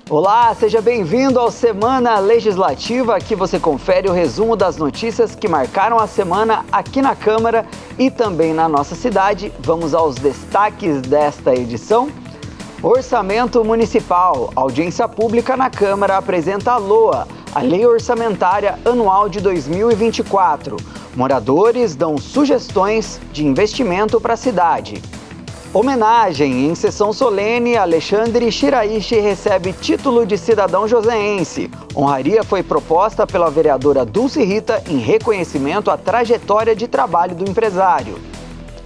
Olá, seja bem-vindo ao Semana Legislativa. Aqui você confere o resumo das notícias que marcaram a semana aqui na Câmara e também na nossa cidade. Vamos aos destaques desta edição. Orçamento Municipal. Audiência pública na Câmara apresenta a LOA, a Lei Orçamentária Anual de 2024. Moradores dão sugestões de investimento para a cidade. Homenagem. Em sessão solene, Alexandre Shiraishi recebe título de cidadão joseense. Honraria foi proposta pela vereadora Dulce Rita em reconhecimento à trajetória de trabalho do empresário.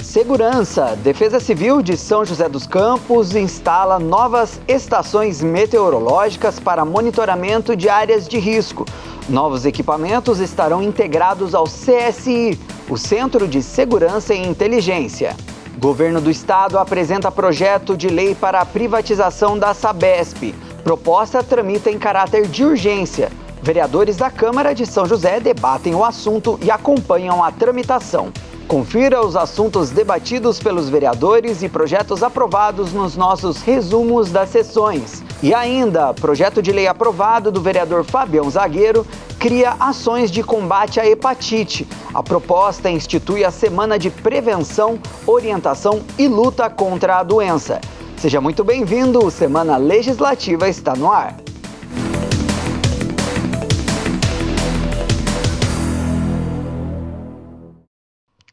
Segurança. Defesa Civil de São José dos Campos instala novas estações meteorológicas para monitoramento de áreas de risco. Novos equipamentos estarão integrados ao CSI, o Centro de Segurança e Inteligência. Governo do Estado apresenta projeto de lei para a privatização da Sabesp. Proposta tramita em caráter de urgência. Vereadores da Câmara de São José debatem o assunto e acompanham a tramitação. Confira os assuntos debatidos pelos vereadores e projetos aprovados nos nossos resumos das sessões. E ainda, projeto de lei aprovado do vereador Fabião Zagueiro cria ações de combate à hepatite. A proposta institui a Semana de Prevenção, Orientação e Luta contra a doença. Seja muito bem-vindo, o Semana Legislativa está no ar.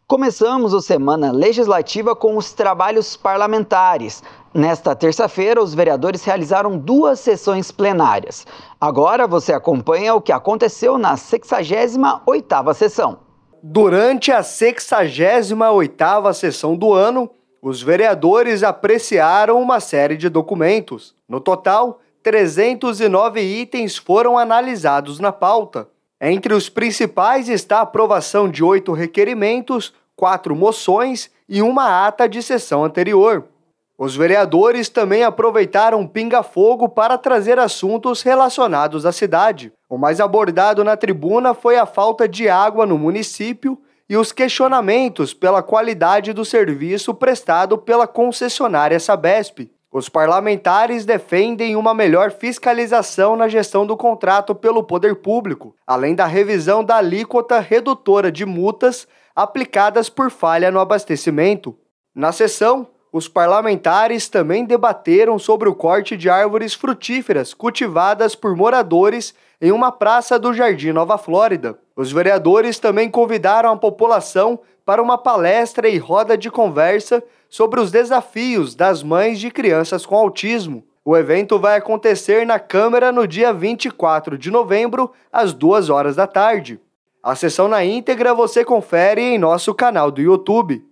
Começamos o Semana Legislativa com os trabalhos parlamentares. Nesta terça-feira, os vereadores realizaram 2 sessões plenárias. Agora você acompanha o que aconteceu na 68ª sessão. Durante a 68ª sessão do ano, os vereadores apreciaram uma série de documentos. No total, 309 itens foram analisados na pauta. Entre os principais está a aprovação de 8 requerimentos, 4 moções e uma ata de sessão anterior. Os vereadores também aproveitaram o pinga-fogo para trazer assuntos relacionados à cidade. O mais abordado na tribuna foi a falta de água no município e os questionamentos pela qualidade do serviço prestado pela concessionária Sabesp. Os parlamentares defendem uma melhor fiscalização na gestão do contrato pelo poder público, além da revisão da alíquota redutora de multas aplicadas por falha no abastecimento. Na sessão, os parlamentares também debateram sobre o corte de árvores frutíferas cultivadas por moradores em uma praça do Jardim Nova Flórida. Os vereadores também convidaram a população para uma palestra e roda de conversa sobre os desafios das mães de crianças com autismo. O evento vai acontecer na Câmara no dia 24 de novembro, às 2 horas da tarde. A sessão na íntegra você confere em nosso canal do YouTube.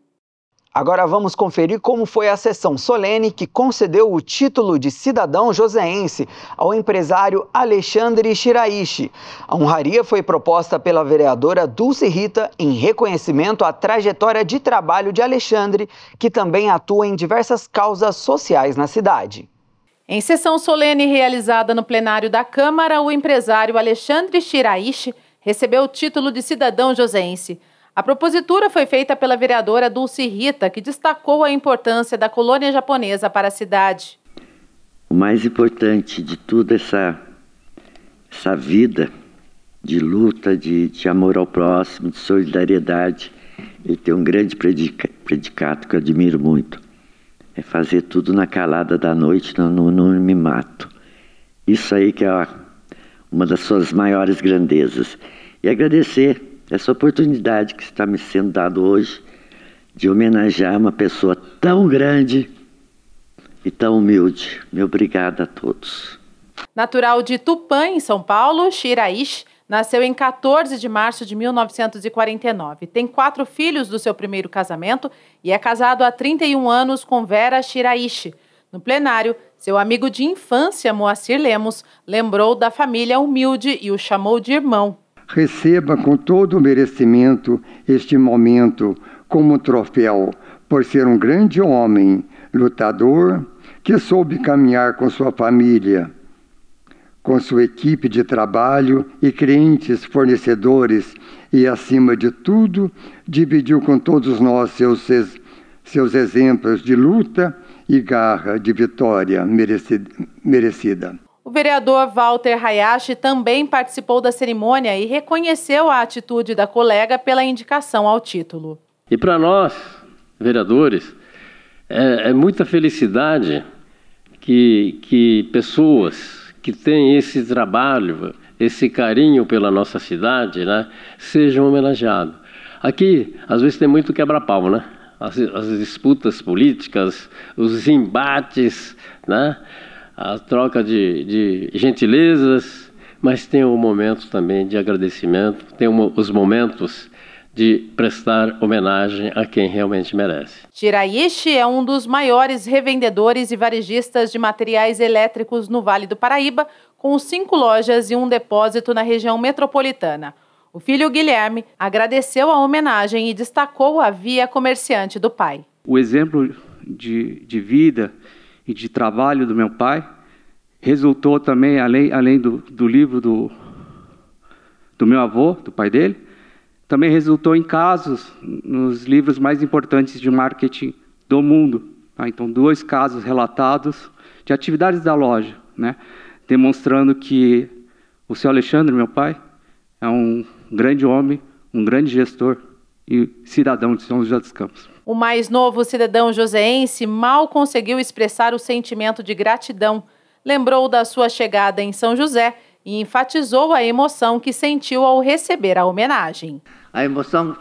Agora vamos conferir como foi a sessão solene que concedeu o título de cidadão joseense ao empresário Alexandre Shiraishi. A honraria foi proposta pela vereadora Dulce Rita em reconhecimento à trajetória de trabalho de Alexandre, que também atua em diversas causas sociais na cidade. Em sessão solene realizada no plenário da Câmara, o empresário Alexandre Shiraishi recebeu o título de cidadão joseense. A propositura foi feita pela vereadora Dulce Rita, que destacou a importância da colônia japonesa para a cidade. O mais importante de tudo essa vida de luta, de amor ao próximo, de solidariedade, ele tem um grande predicado que eu admiro muito. É fazer tudo na calada da noite, não me mato. Isso aí que é uma das suas maiores grandezas. E agradecer essa oportunidade que está me sendo dada hoje de homenagear uma pessoa tão grande e tão humilde. Meu obrigado a todos. Natural de Tupã, em São Paulo, Shiraishi nasceu em 14 de março de 1949. Tem 4 filhos do seu primeiro casamento e é casado há 31 anos com Vera Shiraishi. No plenário, seu amigo de infância, Moacir Lemos, lembrou da família humilde e o chamou de irmão. Receba com todo o merecimento este momento como um troféu, por ser um grande homem, lutador, que soube caminhar com sua família, com sua equipe de trabalho e clientes fornecedores e, acima de tudo, dividiu com todos nós seus exemplos de luta e garra de vitória merecida. O vereador Walter Hayashi também participou da cerimônia e reconheceu a atitude da colega pela indicação ao título. E para nós, vereadores, é muita felicidade que pessoas que têm esse trabalho, esse carinho pela nossa cidade, né, sejam homenageados. Aqui, às vezes, tem muito quebra-pau, né? As disputas políticas, os embates, né? A troca de gentilezas, mas tem um momento também de agradecimento, tem os momentos de prestar homenagem a quem realmente merece. Shiraishi é um dos maiores revendedores e varejistas de materiais elétricos no Vale do Paraíba, com 5 lojas e um depósito na região metropolitana. O filho Guilherme agradeceu a homenagem e destacou a via comerciante do pai. O exemplo de vida e de trabalho do meu pai resultou também, além do livro do meu avô, do pai dele, também resultou em casos nos livros mais importantes de marketing do mundo. Tá? Então, 2 casos relatados de atividades da loja, né? Demonstrando que o seu Alexandre, meu pai, é um grande homem, um grande gestor e cidadão de São José dos Campos. O mais novo cidadão joseense mal conseguiu expressar o sentimento de gratidão. Lembrou da sua chegada em São José e enfatizou a emoção que sentiu ao receber a homenagem. A emoção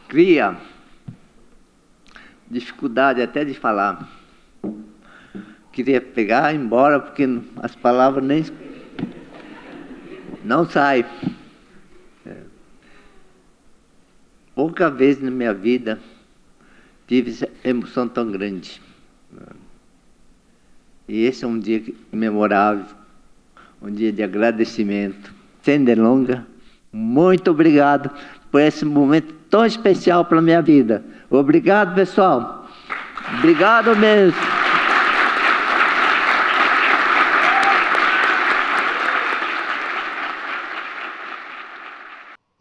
cria dificuldade até de falar. Queria pegar e ir embora porque as palavras nem não saem. Pouca vez na minha vida tive essa emoção tão grande. E esse é um dia memorável, um dia de agradecimento. Sem delonga, muito obrigado por esse momento tão especial para a minha vida. Obrigado, pessoal. Obrigado mesmo.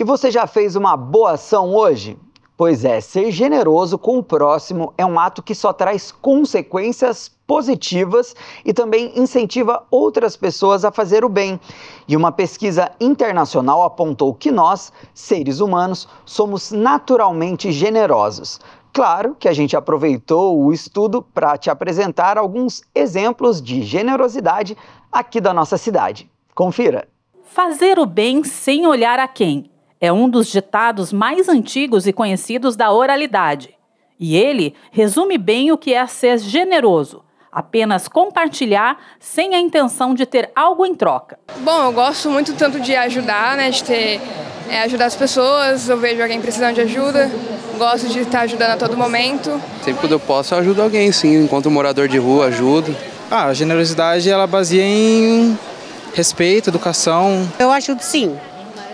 E você já fez uma boa ação hoje? Pois é, ser generoso com o próximo é um ato que só traz consequências positivas e também incentiva outras pessoas a fazer o bem. E uma pesquisa internacional apontou que nós, seres humanos, somos naturalmente generosos. Claro que a gente aproveitou o estudo para te apresentar alguns exemplos de generosidade aqui da nossa cidade. Confira! Fazer o bem sem olhar a quem é um dos ditados mais antigos e conhecidos da oralidade. E ele resume bem o que é ser generoso. Apenas compartilhar sem a intenção de ter algo em troca. Bom, eu gosto muito tanto de ajudar, né, ajudar as pessoas, eu vejo alguém precisando de ajuda, gosto de estar ajudando a todo momento. Sempre que eu posso, eu ajudo alguém, sim, enquanto um morador de rua, ajudo. A generosidade, ela baseia em respeito, educação. Eu ajudo sim.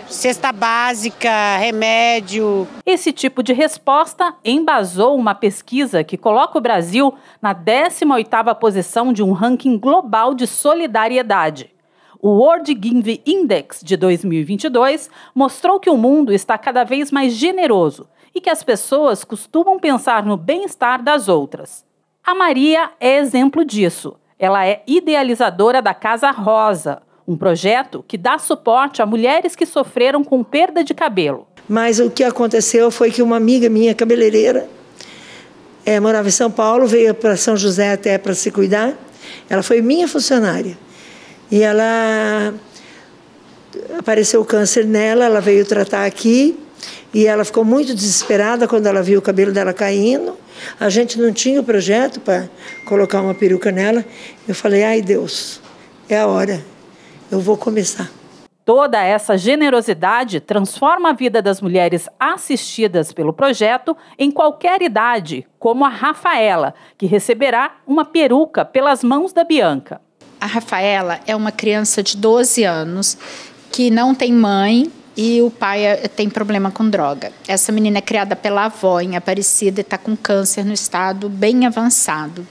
Cesta básica, remédio. Esse tipo de resposta embasou uma pesquisa que coloca o Brasil na 18ª posição de um ranking global de solidariedade. O World Give Index de 2022 mostrou que o mundo está cada vez mais generoso e que as pessoas costumam pensar no bem-estar das outras. A Maria é exemplo disso. Ela é idealizadora da Casa Rosa, um projeto que dá suporte a mulheres que sofreram com perda de cabelo. Mas o que aconteceu foi que uma amiga minha, cabeleireira, morava em São Paulo, veio para São José até para se cuidar. Ela foi minha funcionária. E ela apareceu o câncer nela, ela veio tratar aqui. E ela ficou muito desesperada quando ela viu o cabelo dela caindo. A gente não tinha o projeto para colocar uma peruca nela. Eu falei, ai Deus, é a hora. Eu vou começar. Toda essa generosidade transforma a vida das mulheres assistidas pelo projeto em qualquer idade, como a Rafaela, que receberá uma peruca pelas mãos da Bianca. A Rafaela é uma criança de 12 anos que não tem mãe e o pai tem problema com droga. Essa menina é criada pela avó em Aparecida e está com câncer no estado bem avançado.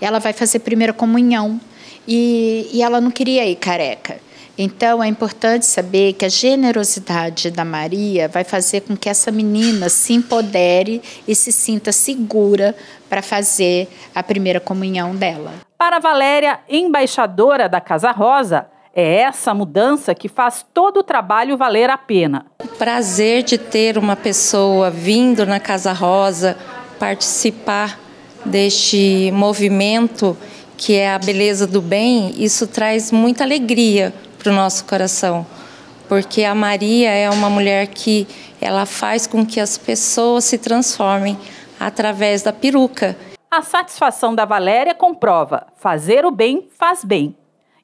Ela vai fazer primeira comunhão. E ela não queria ir careca. Então, é importante saber que a generosidade da Maria vai fazer com que essa menina se empodere e se sinta segura para fazer a primeira comunhão dela. Para Valéria, embaixadora da Casa Rosa, é essa mudança que faz todo o trabalho valer a pena. O prazer de ter uma pessoa vindo na Casa Rosa participar deste movimento que é a beleza do bem, isso traz muita alegria para o nosso coração, porque a Maria é uma mulher que ela faz com que as pessoas se transformem através da peruca. A satisfação da Valéria comprova: fazer o bem faz bem.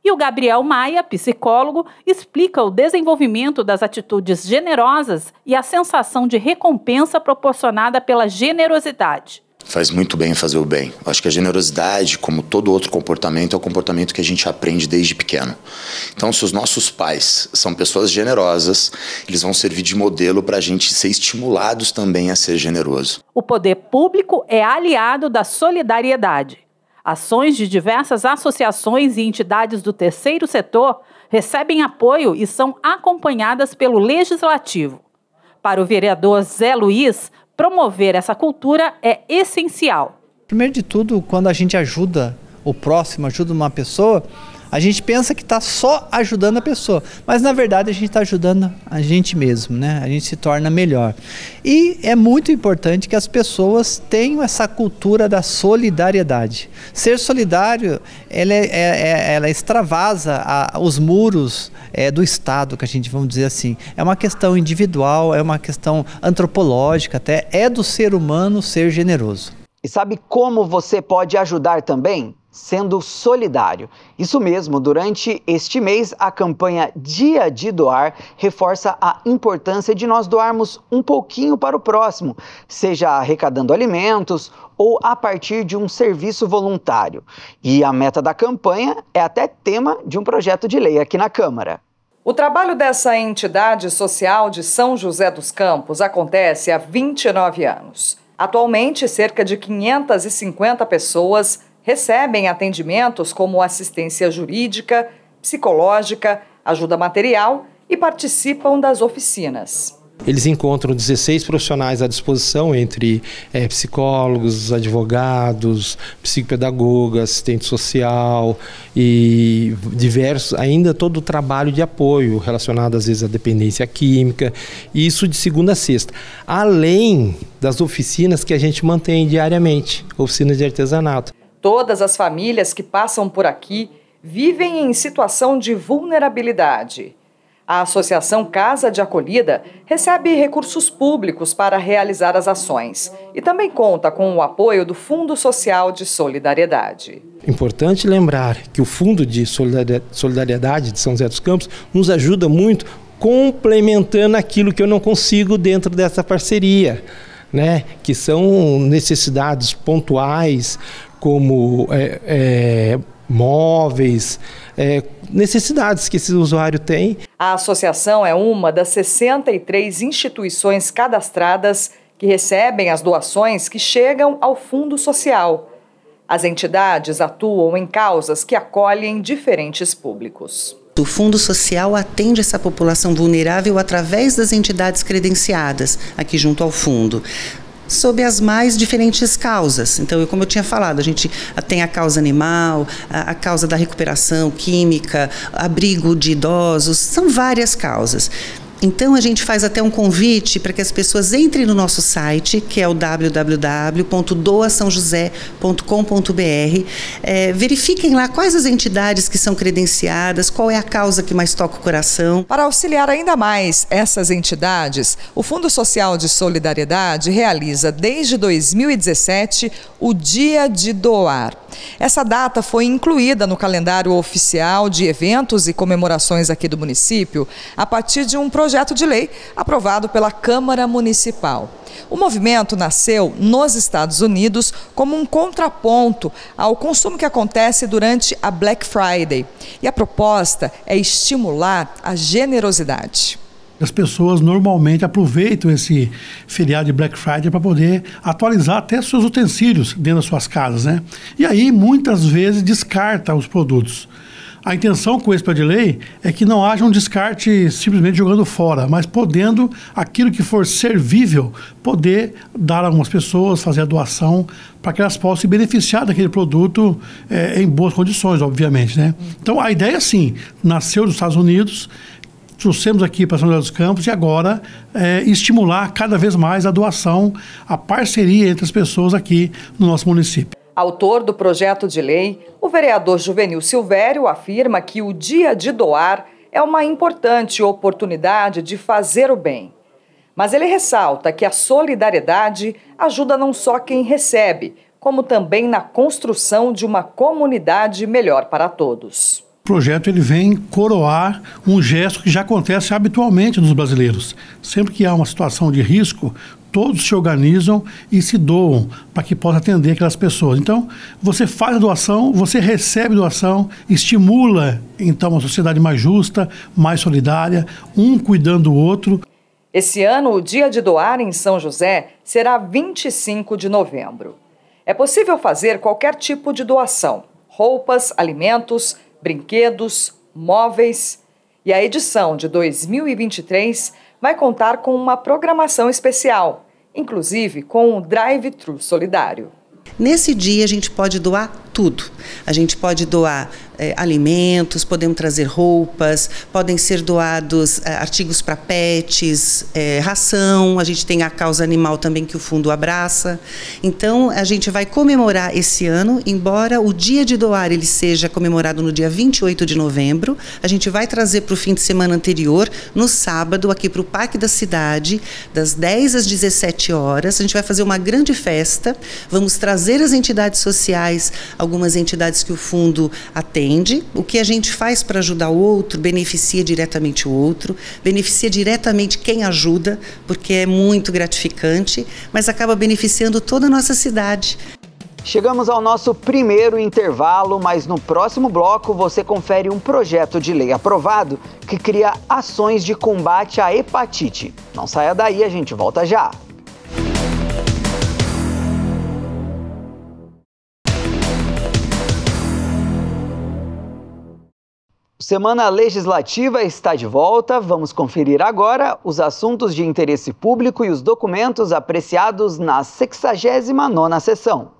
E o Gabriel Maia, psicólogo, explica o desenvolvimento das atitudes generosas e a sensação de recompensa proporcionada pela generosidade. Faz muito bem fazer o bem. Acho que a generosidade, como todo outro comportamento, é o comportamento que a gente aprende desde pequeno. Então, se os nossos pais são pessoas generosas, eles vão servir de modelo para a gente ser estimulados também a ser generoso. O poder público é aliado da solidariedade. Ações de diversas associações e entidades do terceiro setor recebem apoio e são acompanhadas pelo Legislativo. Para o vereador Zé Luiz, promover essa cultura é essencial. Primeiro de tudo, quando a gente ajuda o próximo, ajuda uma pessoa, a gente pensa que está só ajudando a pessoa, mas na verdade a gente está ajudando a gente mesmo, né? A gente se torna melhor. E é muito importante que as pessoas tenham essa cultura da solidariedade. Ser solidário, ela extravasa os muros do Estado, que a gente, vamos dizer assim. É uma questão individual, é uma questão antropológica até, é do ser humano ser generoso. E sabe como você pode ajudar também? Sendo solidário. Isso mesmo, durante este mês, a campanha Dia de Doar reforça a importância de nós doarmos um pouquinho para o próximo, seja arrecadando alimentos ou a partir de um serviço voluntário. E a meta da campanha é até tema de um projeto de lei aqui na Câmara. O trabalho dessa entidade social de São José dos Campos acontece há 29 anos. Atualmente, cerca de 550 pessoas recebem atendimentos como assistência jurídica, psicológica, ajuda material e participam das oficinas. Eles encontram 16 profissionais à disposição, entre psicólogos, advogados, psicopedagogas, assistente social e diversos, ainda todo o trabalho de apoio relacionado às vezes à dependência química, e isso de segunda a sexta. Além das oficinas que a gente mantém diariamente, oficinas de artesanato. Todas as famílias que passam por aqui vivem em situação de vulnerabilidade. A Associação Casa de Acolhida recebe recursos públicos para realizar as ações e também conta com o apoio do Fundo Social de Solidariedade. Importante lembrar que o Fundo de Solidariedade de São José dos Campos nos ajuda muito, complementando aquilo que eu não consigo dentro dessa parceria, né? Que são necessidades pontuais, como móveis, necessidades que esse usuário tem. A associação é uma das 63 instituições cadastradas que recebem as doações que chegam ao Fundo Social. As entidades atuam em causas que acolhem diferentes públicos. O Fundo Social atende essa população vulnerável através das entidades credenciadas aqui junto ao fundo, sob as mais diferentes causas. Então, como eu tinha falado, a gente tem a causa animal, a causa da recuperação química, abrigo de idosos, são várias causas. Então, a gente faz até um convite para que as pessoas entrem no nosso site, que é o www.doasaojosé.com.br, verifiquem lá quais as entidades que são credenciadas, qual é a causa que mais toca o coração. Para auxiliar ainda mais essas entidades, o Fundo Social de Solidariedade realiza desde 2017 o Dia de Doar. Essa data foi incluída no calendário oficial de eventos e comemorações aqui do município a partir de um projeto de lei aprovado pela Câmara Municipal. O movimento nasceu nos Estados Unidos como um contraponto ao consumo que acontece durante a Black Friday. E a proposta é estimular a generosidade. As pessoas normalmente aproveitam esse feriado de Black Friday para poder atualizar até seus utensílios dentro das suas casas, né? E aí, muitas vezes, descarta os produtos. A intenção com esse projeto de lei é que não haja um descarte simplesmente jogando fora, mas podendo, aquilo que for servível, poder dar a algumas pessoas, fazer a doação, para que elas possam se beneficiar daquele produto em boas condições, obviamente, né? Então, a ideia, sim, nasceu dos Estados Unidos, trouxemos aqui para São José dos Campos e agora estimular cada vez mais a doação, a parceria entre as pessoas aqui no nosso município. Autor do projeto de lei, o vereador Juvenil Silvério afirma que o Dia de Doar é uma importante oportunidade de fazer o bem. Mas ele ressalta que a solidariedade ajuda não só quem recebe, como também na construção de uma comunidade melhor para todos. O projeto ele vem coroar um gesto que já acontece habitualmente nos brasileiros. Sempre que há uma situação de risco, todos se organizam e se doam para que possa atender aquelas pessoas. Então, você faz a doação, você recebe doação, estimula, então, uma sociedade mais justa, mais solidária, um cuidando do outro. Esse ano, o Dia de Doar em São José será 25 de novembro. É possível fazer qualquer tipo de doação: roupas, alimentos, brinquedos, móveis. E a edição de 2023 vai contar com uma programação especial, inclusive com um drive-thru solidário. Nesse dia a gente pode doar tudo. A gente pode doar alimentos, podemos trazer roupas, podem ser doados artigos para pets, ração, a gente tem a causa animal também que o fundo abraça. Então a gente vai comemorar esse ano, embora o dia de doar ele seja comemorado no dia 28 de novembro, a gente vai trazer para o fim de semana anterior, no sábado, aqui para o Parque da Cidade, das 10 às 17 horas, a gente vai fazer uma grande festa, vamos trazer as entidades sociais, algumas entidades que o fundo atende. O que a gente faz para ajudar o outro beneficia diretamente o outro, beneficia diretamente quem ajuda, porque é muito gratificante, mas acaba beneficiando toda a nossa cidade. Chegamos ao nosso primeiro intervalo, mas no próximo bloco você confere um projeto de lei aprovado que cria ações de combate à hepatite. Não saia daí, a gente volta já. Semana Legislativa está de volta. Vamos conferir agora os assuntos de interesse público e os documentos apreciados na 69ª sessão.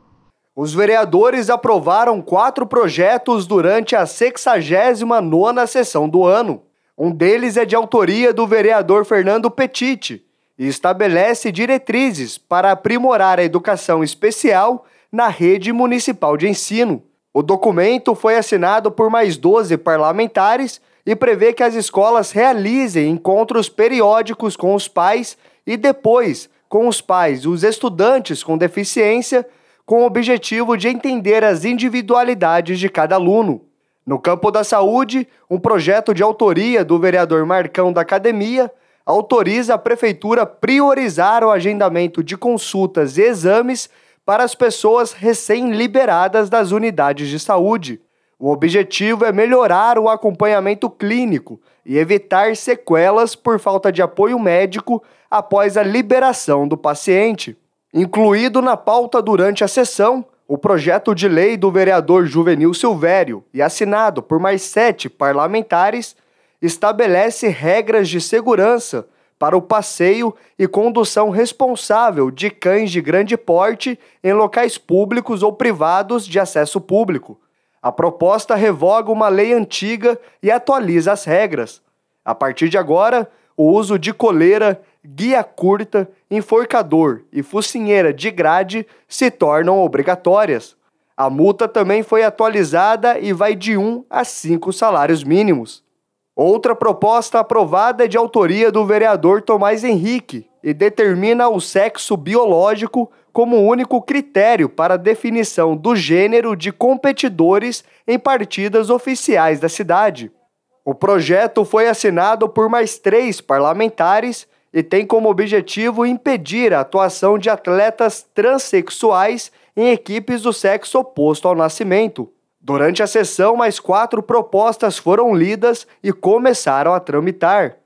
Os vereadores aprovaram 4 projetos durante a 69ª sessão do ano. Um deles é de autoria do vereador Fernando Petiti e estabelece diretrizes para aprimorar a educação especial na rede municipal de ensino. O documento foi assinado por mais 12 parlamentares e prevê que as escolas realizem encontros periódicos com os pais e depois com os pais e os estudantes com deficiência, com o objetivo de entender as individualidades de cada aluno. No campo da saúde, um projeto de autoria do vereador Marcão da Academia autoriza a Prefeitura a priorizar o agendamento de consultas e exames para as pessoas recém-liberadas das unidades de saúde. O objetivo é melhorar o acompanhamento clínico e evitar sequelas por falta de apoio médico após a liberação do paciente. Incluído na pauta durante a sessão, o projeto de lei do vereador Juvenil Silvério e assinado por mais 7 parlamentares estabelece regras de segurança para o passeio e condução responsável de cães de grande porte em locais públicos ou privados de acesso público. A proposta revoga uma lei antiga e atualiza as regras. A partir de agora, o uso de coleira, guia curta, enforcador e focinheira de grade se tornam obrigatórias. A multa também foi atualizada e vai de 1 a 5 salários mínimos. Outra proposta aprovada é de autoria do vereador Tomás Henrique e determina o sexo biológico como único critério para a definição do gênero de competidores em partidas oficiais da cidade. O projeto foi assinado por mais 3 parlamentares e tem como objetivo impedir a atuação de atletas transexuais em equipes do sexo oposto ao nascimento. Durante a sessão, mais 4 propostas foram lidas e começaram a tramitar.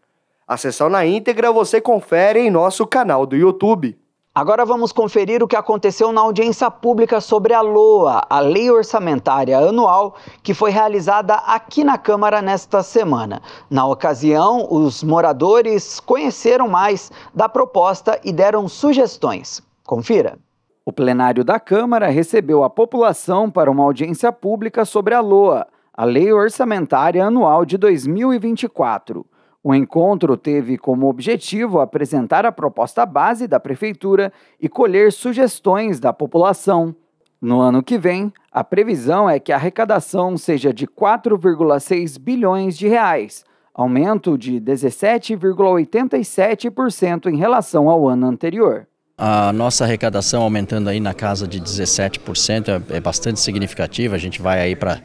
A sessão na íntegra você confere em nosso canal do YouTube. Agora vamos conferir o que aconteceu na audiência pública sobre a LOA, a Lei Orçamentária Anual, que foi realizada aqui na Câmara nesta semana. Na ocasião, os moradores conheceram mais da proposta e deram sugestões. Confira. O plenário da Câmara recebeu a população para uma audiência pública sobre a LOA, a Lei Orçamentária Anual de 2024. O encontro teve como objetivo apresentar a proposta base da Prefeitura e colher sugestões da população. No ano que vem, a previsão é que a arrecadação seja de 4,6 bilhões de reais, aumento de 17,87% em relação ao ano anterior. A nossa arrecadação aumentando aí na casa de 17% é bastante significativa. A gente vai aí para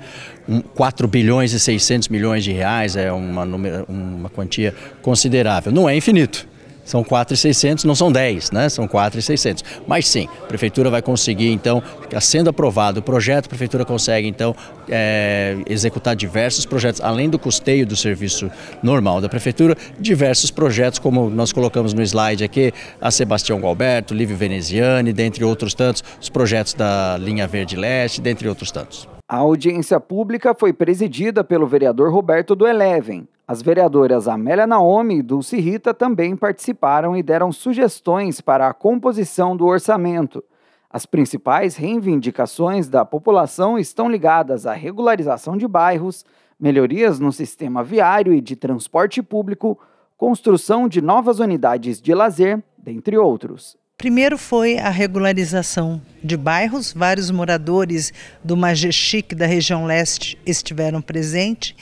4 bilhões e 600 milhões de reais, é uma quantia considerável. Não é infinito. São 4.600, não são 10, né? São 4.600. Mas sim, a Prefeitura vai conseguir, então, sendo aprovado o projeto, a Prefeitura consegue, então, executar diversos projetos, além do custeio do serviço normal da Prefeitura, diversos projetos, como nós colocamos no slide aqui, a Sebastião Gualberto, Lívio Veneziani, dentre outros tantos, os projetos da Linha Verde Leste, dentre outros tantos. A audiência pública foi presidida pelo vereador Roberto do Eleven. As vereadoras Amélia Naomi e Dulce Rita também participaram e deram sugestões para a composição do orçamento. As principais reivindicações da população estão ligadas à regularização de bairros, melhorias no sistema viário e de transporte público, construção de novas unidades de lazer, dentre outros. Primeiro foi a regularização de bairros, vários moradores do Majestic, da região leste, estiveram presentes.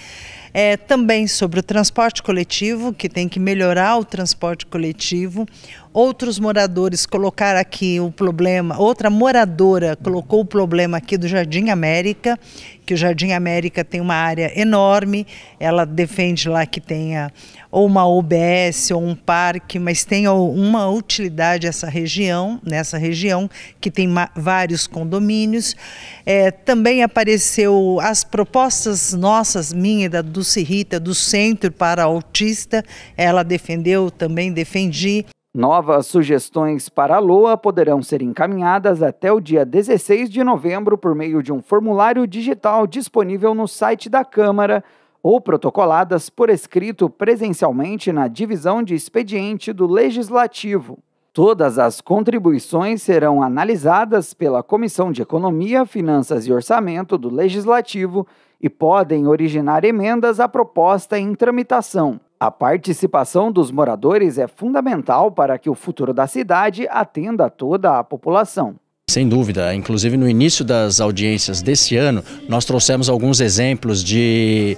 Também sobre o transporte coletivo, que tem que melhorar o transporte coletivo. Outros moradores colocaram aqui o problema, outra moradora colocou o problema aqui do Jardim América, que o Jardim América tem uma área enorme, ela defende lá que tenha ou uma UBS ou um parque, mas tenha uma utilidade nessa região, que tem vários condomínios. Também apareceu as propostas nossas, minha e da Dulce Rita, do Centro para Autista, ela defendeu, também defendi. Novas sugestões para a LOA poderão ser encaminhadas até o dia 16 de novembro por meio de um formulário digital disponível no site da Câmara ou protocoladas por escrito presencialmente na divisão de expediente do Legislativo. Todas as contribuições serão analisadas pela Comissão de Economia, Finanças e Orçamento do Legislativo e podem originar emendas à proposta em tramitação. A participação dos moradores é fundamental para que o futuro da cidade atenda a toda a população. Sem dúvida, inclusive no início das audiências desse ano, nós trouxemos alguns exemplos de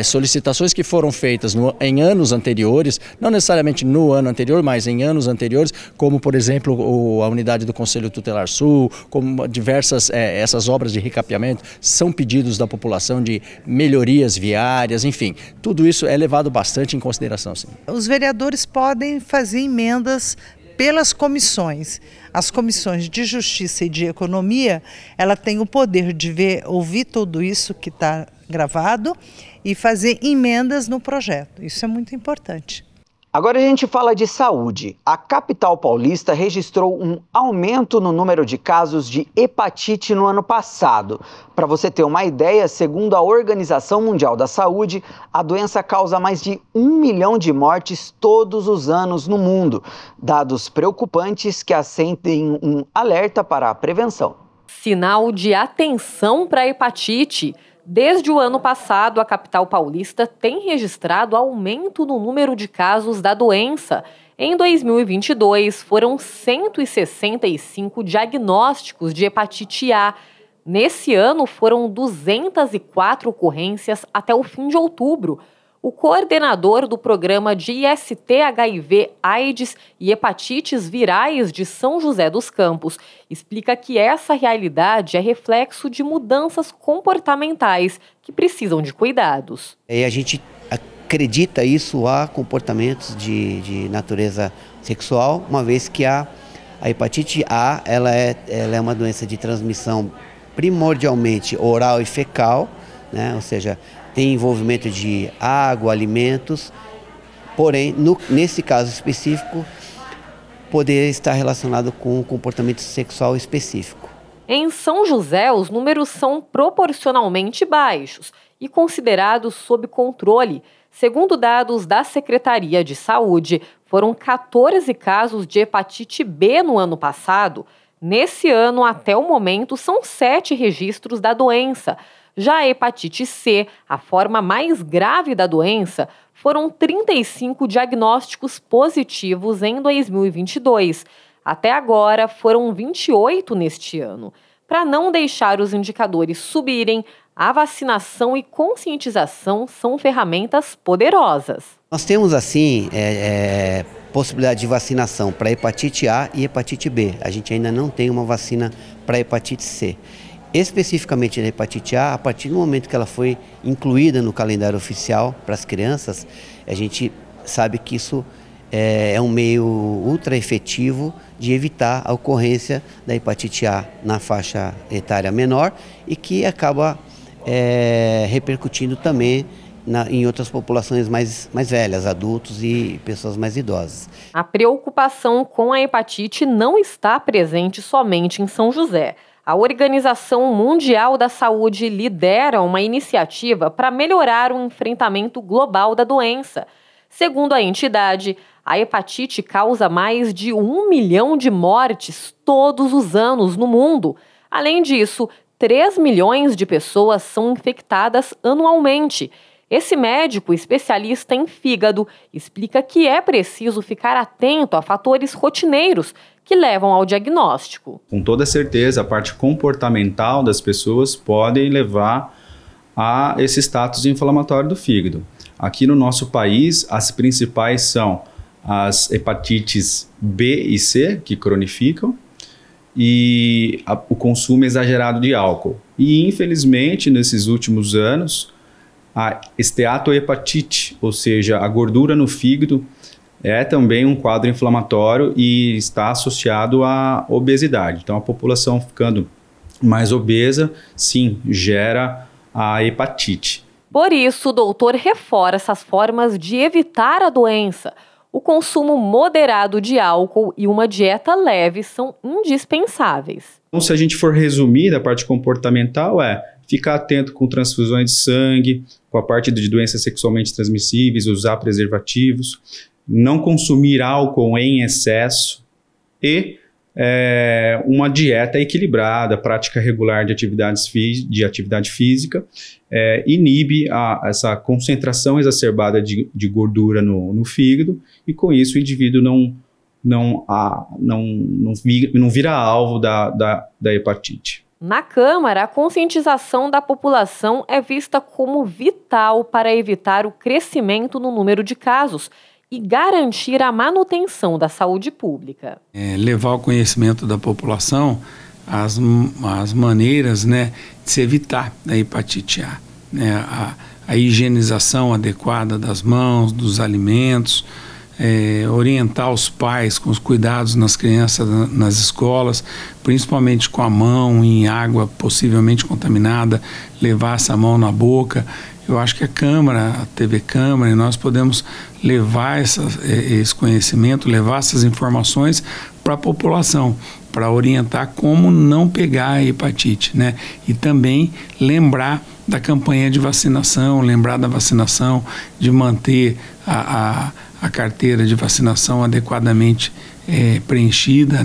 solicitações que foram feitas em anos anteriores, não necessariamente no ano anterior, mas em anos anteriores, como por exemplo a unidade do Conselho Tutelar Sul, como diversas essas obras de recapeamento, são pedidos da população de melhorias viárias, enfim, tudo isso é levado bastante em consideração. Sim. Os vereadores podem fazer emendas pelas comissões. As comissões de Justiça e de Economia, ela tem o poder de ouvir tudo isso que está gravado e fazer emendas no projeto. Isso é muito importante. Agora a gente fala de saúde. A capital paulista registrou um aumento no número de casos de hepatite no ano passado. Para você ter uma ideia, segundo a Organização Mundial da Saúde, a doença causa mais de 1 milhão de mortes todos os anos no mundo. Dados preocupantes que acendem um alerta para a prevenção. Sinal de atenção para a hepatite. Desde o ano passado, a capital paulista tem registrado aumento no número de casos da doença. Em 2022, foram 165 diagnósticos de hepatite A. Nesse ano, foram 204 ocorrências até o fim de outubro. O coordenador do programa de IST, HIV, AIDS e hepatites virais de São José dos Campos explica que essa realidade é reflexo de mudanças comportamentais que precisam de cuidados. A gente acredita isso a comportamentos de natureza sexual, uma vez que a hepatite A ela é uma doença de transmissão primordialmente oral e fecal, né? Ou seja, tem envolvimento de água, alimentos, porém, nesse caso específico, poder estar relacionado com um comportamento sexual específico. Em São José, os números são proporcionalmente baixos e considerados sob controle. Segundo dados da Secretaria de Saúde, foram 14 casos de hepatite B no ano passado. Nesse ano, até o momento, são 7 registros da doença. Já a hepatite C, a forma mais grave da doença, foram 35 diagnósticos positivos em 2022. Até agora, foram 28 neste ano. Para não deixar os indicadores subirem, a vacinação e conscientização são ferramentas poderosas. Nós temos, assim, possibilidade de vacinação para hepatite A e hepatite B. A gente ainda não tem uma vacina para hepatite C. Especificamente na hepatite A, a partir do momento que ela foi incluída no calendário oficial para as crianças, a gente sabe que isso é um meio ultra efetivo de evitar a ocorrência da hepatite A na faixa etária menor e que acaba repercutindo também em outras populações mais velhas, adultos e pessoas mais idosas. A preocupação com a hepatite não está presente somente em São José. A Organização Mundial da Saúde lidera uma iniciativa para melhorar o enfrentamento global da doença. Segundo a entidade, a hepatite causa mais de 1 milhão de mortes todos os anos no mundo. Além disso, 3 milhões de pessoas são infectadas anualmente. Esse médico especialista em fígado explica que é preciso ficar atento a fatores rotineiros que levam ao diagnóstico. Com toda certeza, a parte comportamental das pessoas podem levar a esse status inflamatório do fígado. Aqui no nosso país, as principais são as hepatites B e C, que cronificam, e o consumo exagerado de álcool. E, infelizmente, nesses últimos anos, a esteatohepatite, ou seja, a gordura no fígado, é também um quadro inflamatório e está associado à obesidade. Então, a população ficando mais obesa, sim, gera a hepatite. Por isso, o doutor reforça as formas de evitar a doença. O consumo moderado de álcool e uma dieta leve são indispensáveis. Então, se a gente for resumir da parte comportamental, ficar atento com transfusões de sangue, com a parte de doenças sexualmente transmissíveis, usar preservativos, não consumir álcool em excesso e uma dieta equilibrada, prática regular de atividade física, inibe essa concentração exacerbada de gordura no fígado e com isso o indivíduo não vira alvo da hepatite. Na Câmara, a conscientização da população é vista como vital para evitar o crescimento no número de casos e garantir a manutenção da saúde pública. Levar ao conhecimento da população as maneiras, de se evitar a hepatite A. A higienização adequada das mãos, dos alimentos, orientar os pais com os cuidados nas crianças, nas escolas, principalmente com a mão em água possivelmente contaminada, levar essa mão na boca. Eu acho que a Câmara, a TV Câmara, e nós podemos levar esse conhecimento, levar essas informações para a população, para orientar como não pegar a hepatite, E também lembrar da campanha de vacinação, lembrar da vacinação, de manter a carteira de vacinação adequadamente preenchida,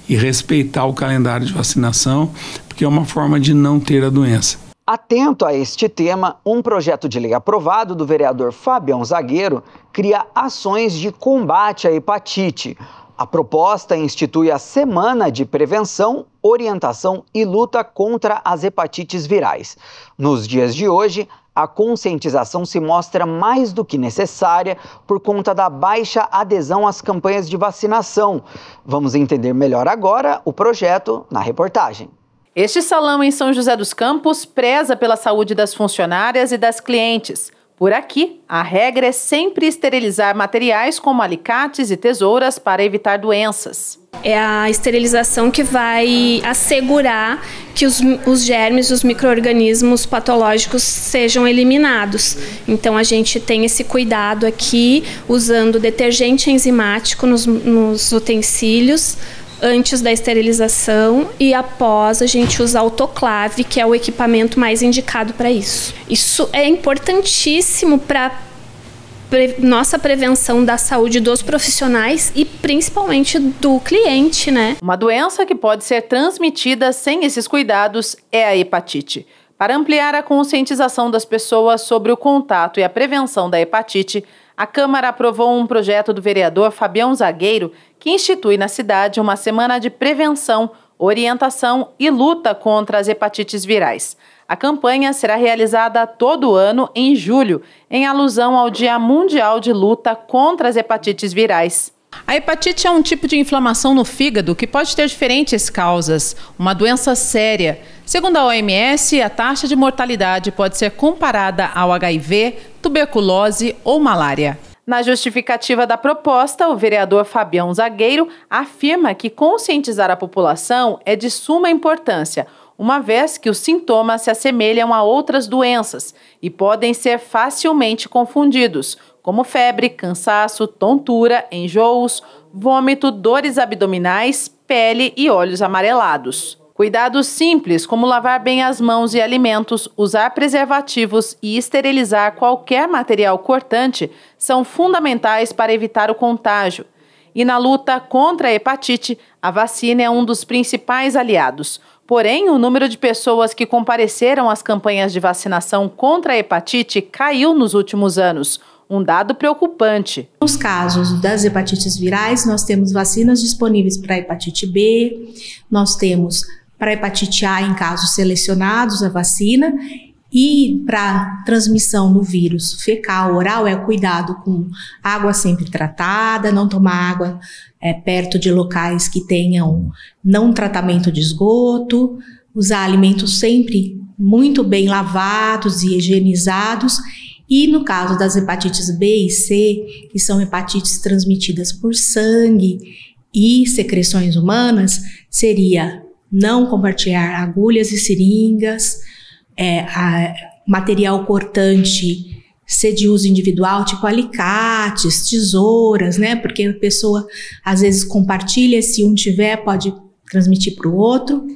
e respeitar o calendário de vacinação, porque é uma forma de não ter a doença. Atento a este tema, um projeto de lei aprovado do vereador Fabião Zagueiro cria ações de combate à hepatite. A proposta institui a Semana de Prevenção, Orientação e Luta contra as Hepatites Virais. Nos dias de hoje, a conscientização se mostra mais do que necessária por conta da baixa adesão às campanhas de vacinação. Vamos entender melhor agora o projeto na reportagem. Este salão em São José dos Campos preza pela saúde das funcionárias e das clientes. Por aqui, a regra é sempre esterilizar materiais como alicates e tesouras para evitar doenças. É a esterilização que vai assegurar que os germes, os micro-organismos patológicos sejam eliminados. Então a gente tem esse cuidado aqui, usando detergente enzimático nos utensílios, antes da esterilização, e após a gente usa autoclave, que é o equipamento mais indicado para isso. Isso é importantíssimo para nossa prevenção da saúde dos profissionais e principalmente do cliente, né? Uma doença que pode ser transmitida sem esses cuidados é a hepatite. Para ampliar a conscientização das pessoas sobre o contato e a prevenção da hepatite, a Câmara aprovou um projeto do vereador Fabião Zagueiro que institui na cidade uma semana de prevenção, orientação e luta contra as hepatites virais. A campanha será realizada todo ano em julho, em alusão ao Dia Mundial de Luta contra as Hepatites Virais. A hepatite é um tipo de inflamação no fígado que pode ter diferentes causas, uma doença séria. Segundo a OMS, a taxa de mortalidade pode ser comparada ao HIV, tuberculose ou malária. Na justificativa da proposta, o vereador Fabião Zagueiro afirma que conscientizar a população é de suma importância, uma vez que os sintomas se assemelham a outras doenças e podem ser facilmente confundidos, como febre, cansaço, tontura, enjoos, vômito, dores abdominais, pele e olhos amarelados. Cuidados simples, como lavar bem as mãos e alimentos, usar preservativos e esterilizar qualquer material cortante, são fundamentais para evitar o contágio. E na luta contra a hepatite, a vacina é um dos principais aliados. Porém, o número de pessoas que compareceram às campanhas de vacinação contra a hepatite caiu nos últimos anos. Um dado preocupante. Nos casos das hepatites virais, nós temos vacinas disponíveis para a hepatite B, nós temos para a hepatite A em casos selecionados a vacina, e para transmissão no vírus fecal oral é cuidado com água sempre tratada, não tomar água perto de locais que tenham não tratamento de esgoto, usar alimentos sempre muito bem lavados e higienizados. E no caso das hepatites B e C, que são hepatites transmitidas por sangue e secreções humanas, seria não compartilhar agulhas e seringas, material cortante ser de uso individual, tipo alicates, tesouras, né? Porque a pessoa às vezes compartilha, se um tiver pode transmitir para o outro.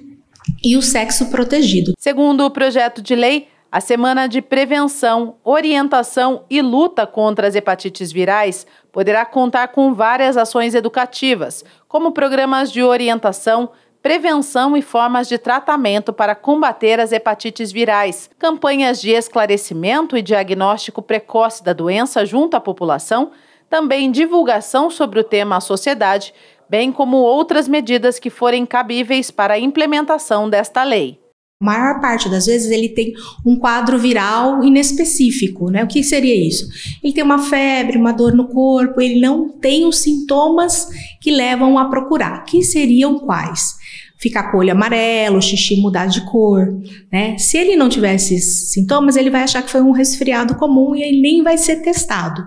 E o sexo protegido. Segundo o projeto de lei, a Semana de Prevenção, Orientação e Luta contra as Hepatites Virais poderá contar com várias ações educativas, como programas de orientação, prevenção e formas de tratamento para combater as hepatites virais, campanhas de esclarecimento e diagnóstico precoce da doença junto à população, também divulgação sobre o tema à sociedade, bem como outras medidas que forem cabíveis para a implementação desta lei. A maior parte das vezes ele tem um quadro viral inespecífico, né? O que seria isso? Ele tem uma febre, uma dor no corpo, ele não tem os sintomas que levam a procurar. Que seriam quais? Ficar com o olho amarelo, xixi mudar de cor, né? Se ele não tiver esses sintomas, ele vai achar que foi um resfriado comum e ele nem vai ser testado.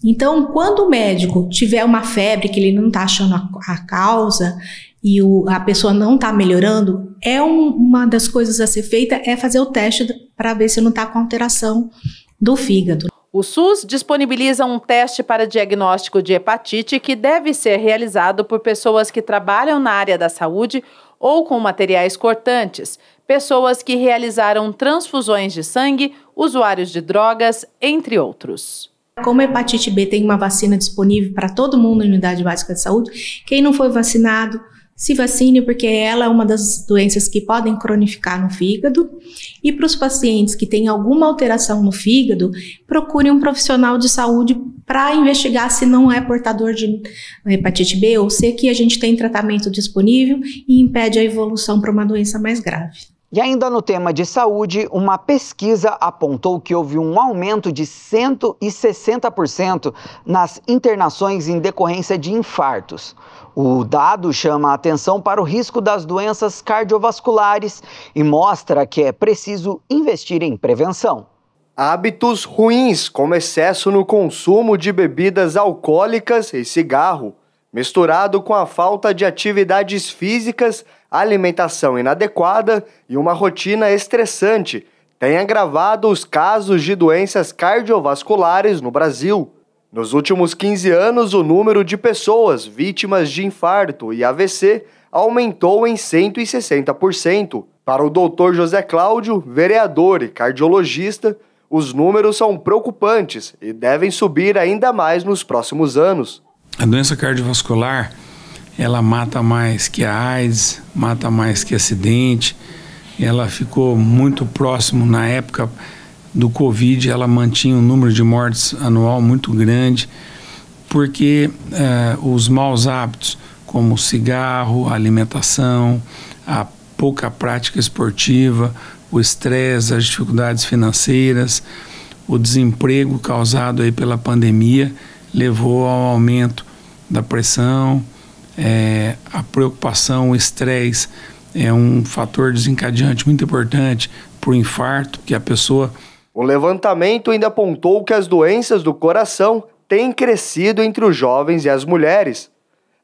Então, quando o médico tiver uma febre que ele não está achando a causa e a pessoa não está melhorando, uma das coisas a ser feita é fazer o teste para ver se não está com alteração do fígado. O SUS disponibiliza um teste para diagnóstico de hepatite que deve ser realizado por pessoas que trabalham na área da saúde ou com materiais cortantes, pessoas que realizaram transfusões de sangue, usuários de drogas, entre outros. Como a hepatite B tem uma vacina disponível para todo mundo em unidade básica de saúde, quem não foi vacinado, se vacine, porque ela é uma das doenças que podem cronificar no fígado. E para os pacientes que têm alguma alteração no fígado, procure um profissional de saúde para investigar se não é portador de hepatite B ou C, que a gente tem tratamento disponível e impede a evolução para uma doença mais grave. E ainda no tema de saúde, uma pesquisa apontou que houve um aumento de 160% nas internações em decorrência de infartos. O dado chama a atenção para o risco das doenças cardiovasculares e mostra que é preciso investir em prevenção. Hábitos ruins, como excesso no consumo de bebidas alcoólicas e cigarro, misturado com a falta de atividades físicas, alimentação inadequada e uma rotina estressante, tem agravado os casos de doenças cardiovasculares no Brasil. Nos últimos 15 anos, o número de pessoas vítimas de infarto e AVC aumentou em 160%. Para o Dr. José Cláudio, vereador e cardiologista, os números são preocupantes e devem subir ainda mais nos próximos anos. A doença cardiovascular, ela mata mais que a AIDS, mata mais que acidente. Ela ficou muito próximo na época do Covid, ela mantinha um número de mortes anual muito grande, porque os maus hábitos, como o cigarro, a alimentação, a pouca prática esportiva, o estresse, as dificuldades financeiras, o desemprego causado aí pela pandemia, levou ao aumento da pressão, a preocupação, o estresse é um fator desencadeante muito importante para o infarto, que a pessoa... O levantamento ainda apontou que as doenças do coração têm crescido entre os jovens e as mulheres.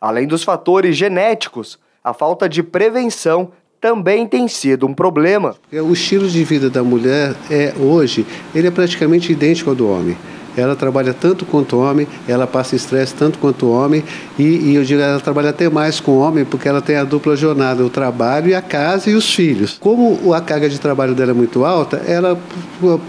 Além dos fatores genéticos, a falta de prevenção também tem sido um problema. O estilo de vida da mulher hoje, ele é praticamente idêntico ao do homem. Ela trabalha tanto quanto o homem, ela passa estresse tanto quanto o homem e eu digo, ela trabalha até mais com o homem porque ela tem a dupla jornada, o trabalho e a casa e os filhos. Como a carga de trabalho dela é muito alta, ela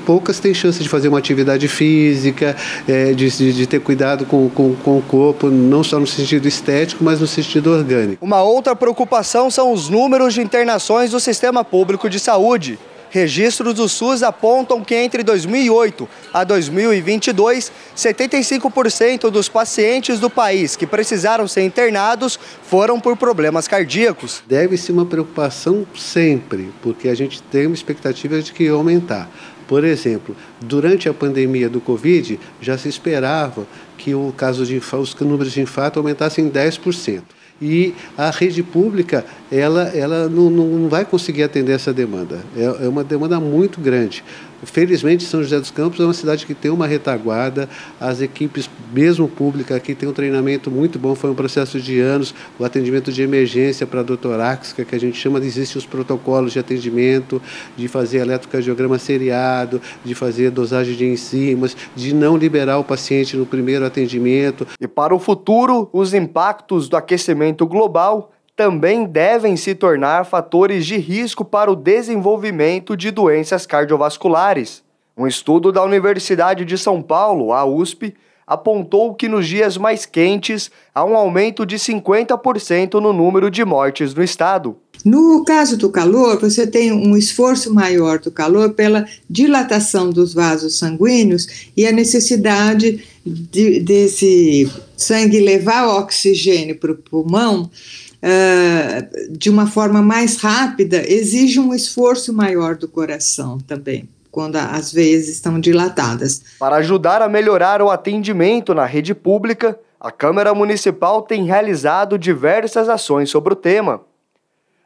poucas têm chance de fazer uma atividade física, de ter cuidado com o corpo, não só no sentido estético, mas no sentido orgânico. Uma outra preocupação são os números de internações do Sistema Público de Saúde. Registros do SUS apontam que entre 2008 a 2022, 75% dos pacientes do país que precisaram ser internados foram por problemas cardíacos. Deve ser uma preocupação sempre, porque a gente tem uma expectativa de que ia aumentar. Por exemplo, durante a pandemia do Covid, já se esperava que os números de infarto aumentassem em 10%. E a rede pública, ela não vai conseguir atender essa demanda. É uma demanda muito grande. Felizmente, São José dos Campos é uma cidade que tem uma retaguarda, as equipes, mesmo públicas, aqui tem um treinamento muito bom, foi um processo de anos, o atendimento de emergência para a doutoráxica, que a gente chama, existem os protocolos de atendimento, de fazer eletrocardiograma seriado, de fazer dosagem de enzimas, de não liberar o paciente no primeiro atendimento. E para o futuro, os impactos do aquecimento global também devem se tornar fatores de risco para o desenvolvimento de doenças cardiovasculares. Um estudo da Universidade de São Paulo, a USP, apontou que nos dias mais quentes há um aumento de 50% no número de mortes no estado. No caso do calor, você tem um esforço maior do calor pela dilatação dos vasos sanguíneos e a necessidade desse sangue levar oxigênio para o pulmão de uma forma mais rápida, exige um esforço maior do coração também, quando as veias estão dilatadas. Para ajudar a melhorar o atendimento na rede pública, a Câmara Municipal tem realizado diversas ações sobre o tema.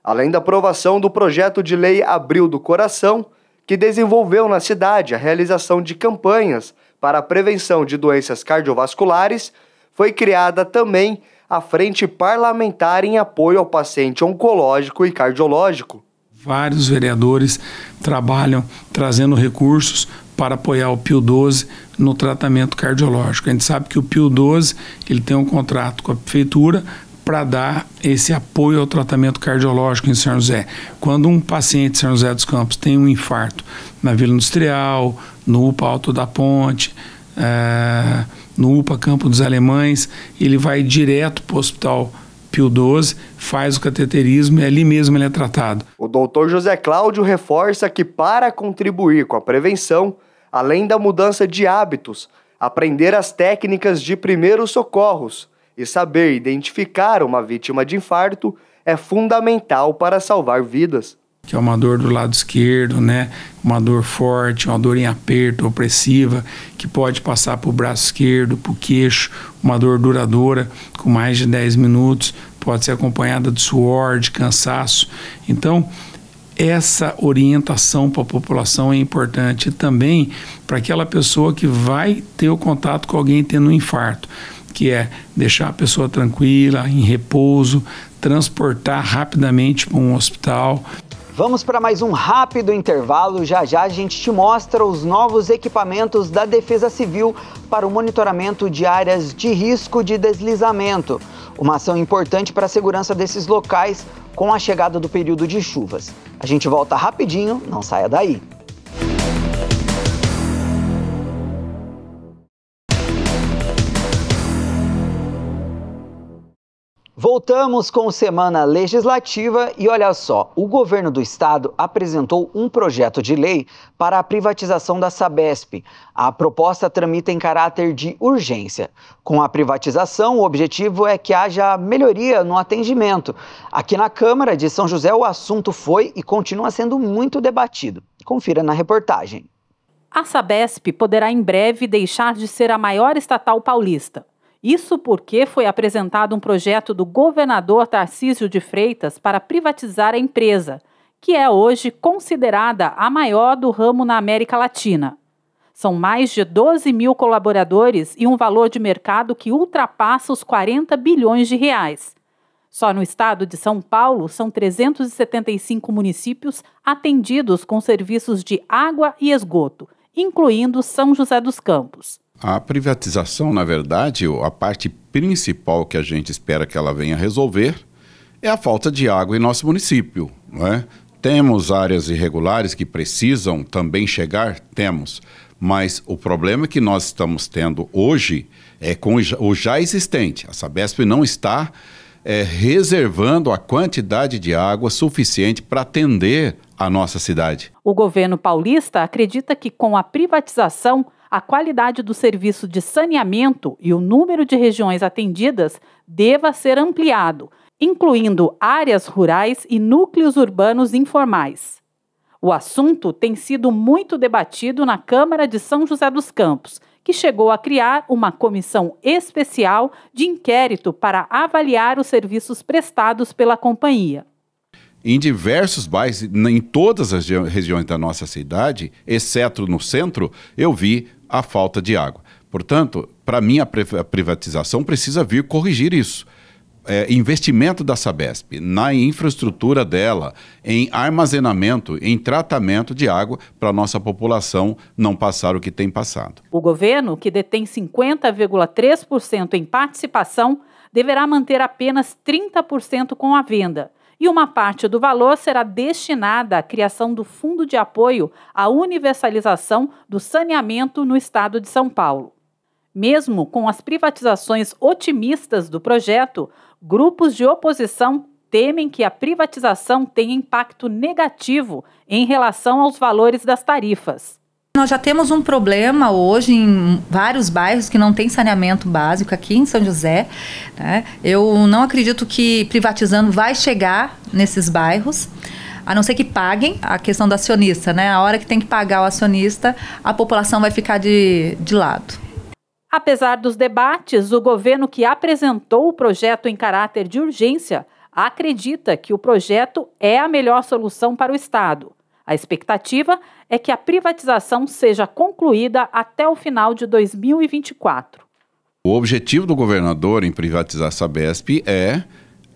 Além da aprovação do projeto de lei Abril do Coração, que desenvolveu na cidade a realização de campanhas para a prevenção de doenças cardiovasculares, foi criada também a Frente Parlamentar em apoio ao paciente oncológico e cardiológico. Vários vereadores trabalham trazendo recursos para apoiar o Pio 12 no tratamento cardiológico. A gente sabe que o Pio 12 ele tem um contrato com a prefeitura para dar esse apoio ao tratamento cardiológico em São José. Quando um paciente de São José dos Campos tem um infarto na Vila Industrial, no UPA Alto da Ponte, no UPA Campo dos Alemães, ele vai direto para o Hospital Pio 12, faz o cateterismo e ali mesmo ele é tratado. O Dr. José Cláudio reforça que para contribuir com a prevenção, além da mudança de hábitos, aprender as técnicas de primeiros socorros e saber identificar uma vítima de infarto é fundamental para salvar vidas. Que é uma dor do lado esquerdo, né? Uma dor forte, uma dor em aperto, opressiva, que pode passar para o braço esquerdo, para o queixo, uma dor duradoura, com mais de 10 minutos, pode ser acompanhada de suor, de cansaço. Então, essa orientação para a população é importante também para aquela pessoa que vai ter o contato com alguém tendo um infarto, que é deixar a pessoa tranquila, em repouso, transportar rapidamente para um hospital. Vamos para mais um rápido intervalo. Já já a gente te mostra os novos equipamentos da Defesa Civil para o monitoramento de áreas de risco de deslizamento. Uma ação importante para a segurança desses locais com a chegada do período de chuvas. A gente volta rapidinho, não saia daí. Voltamos com Semana Legislativa e olha só, o governo do estado apresentou um projeto de lei para a privatização da Sabesp. A proposta tramita em caráter de urgência. Com a privatização, o objetivo é que haja melhoria no atendimento. Aqui na Câmara de São José, o assunto foi e continua sendo muito debatido. Confira na reportagem. A Sabesp poderá em breve deixar de ser a maior estatal paulista. Isso porque foi apresentado um projeto do governador Tarcísio de Freitas para privatizar a empresa, que é hoje considerada a maior do ramo na América Latina. São mais de 12 mil colaboradores e um valor de mercado que ultrapassa os 40 bilhões de reais. Só no estado de São Paulo, são 375 municípios atendidos com serviços de água e esgoto, incluindo São José dos Campos. A privatização, na verdade, a parte principal que a gente espera que ela venha resolver é a falta de água em nosso município, não é? Temos áreas irregulares que precisam também chegar? Temos. Mas o problema que nós estamos tendo hoje é com o já existente. A Sabesp não está reservando a quantidade de água suficiente para atender a nossa cidade. O governo paulista acredita que com a privatização, a qualidade do serviço de saneamento e o número de regiões atendidas deva ser ampliado, incluindo áreas rurais e núcleos urbanos informais. O assunto tem sido muito debatido na Câmara de São José dos Campos, que chegou a criar uma comissão especial de inquérito para avaliar os serviços prestados pela companhia. Em diversos bairros, em todas as regiões da nossa cidade, exceto no centro, eu vi a falta de água. Portanto, para mim, a privatização precisa vir corrigir isso. Investimento da Sabesp na infraestrutura dela, em armazenamento, em tratamento de água para a nossa população não passar o que tem passado. O governo, que detém 50,3% em participação, deverá manter apenas 30% com a venda. E uma parte do valor será destinada à criação do Fundo de Apoio à Universalização do Saneamento no estado de São Paulo. Mesmo com as privatizações otimistas do projeto, grupos de oposição temem que a privatização tenha impacto negativo em relação aos valores das tarifas. Nós já temos um problema hoje em vários bairros que não tem saneamento básico aqui em São José, né? Eu não acredito que privatizando vai chegar nesses bairros, a não ser que paguem a questão do acionista, né? A hora que tem que pagar o acionista, a população vai ficar de lado. Apesar dos debates, o governo que apresentou o projeto em caráter de urgência acredita que o projeto é a melhor solução para o estado. A expectativa é que a privatização seja concluída até o final de 2024. O objetivo do governador em privatizar a Sabesp é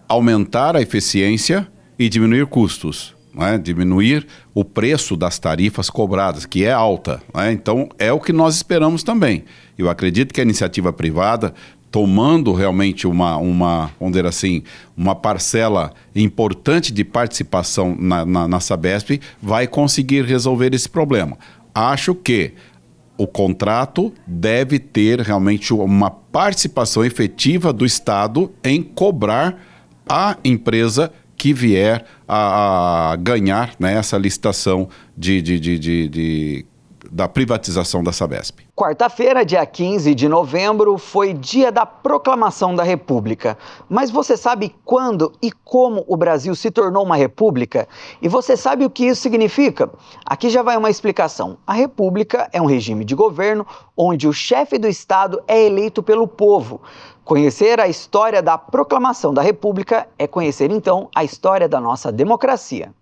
aumentar a eficiência e diminuir custos, né? Diminuir o preço das tarifas cobradas, que é alta, né? Então, é o que nós esperamos também. Eu acredito que a iniciativa privada, tomando realmente vamos dizer assim, uma parcela importante de participação na Sabesp, vai conseguir resolver esse problema. Acho que o contrato deve ter realmente uma participação efetiva do Estado em cobrar a empresa que vier a ganhar, né, essa licitação da privatização da Sabesp. Quarta-feira, dia 15 de novembro, foi dia da proclamação da República. Mas você sabe quando e como o Brasil se tornou uma república? E você sabe o que isso significa? Aqui já vai uma explicação. A República é um regime de governo onde o chefe do Estado é eleito pelo povo. Conhecer a história da proclamação da República é conhecer, então, a história da nossa democracia.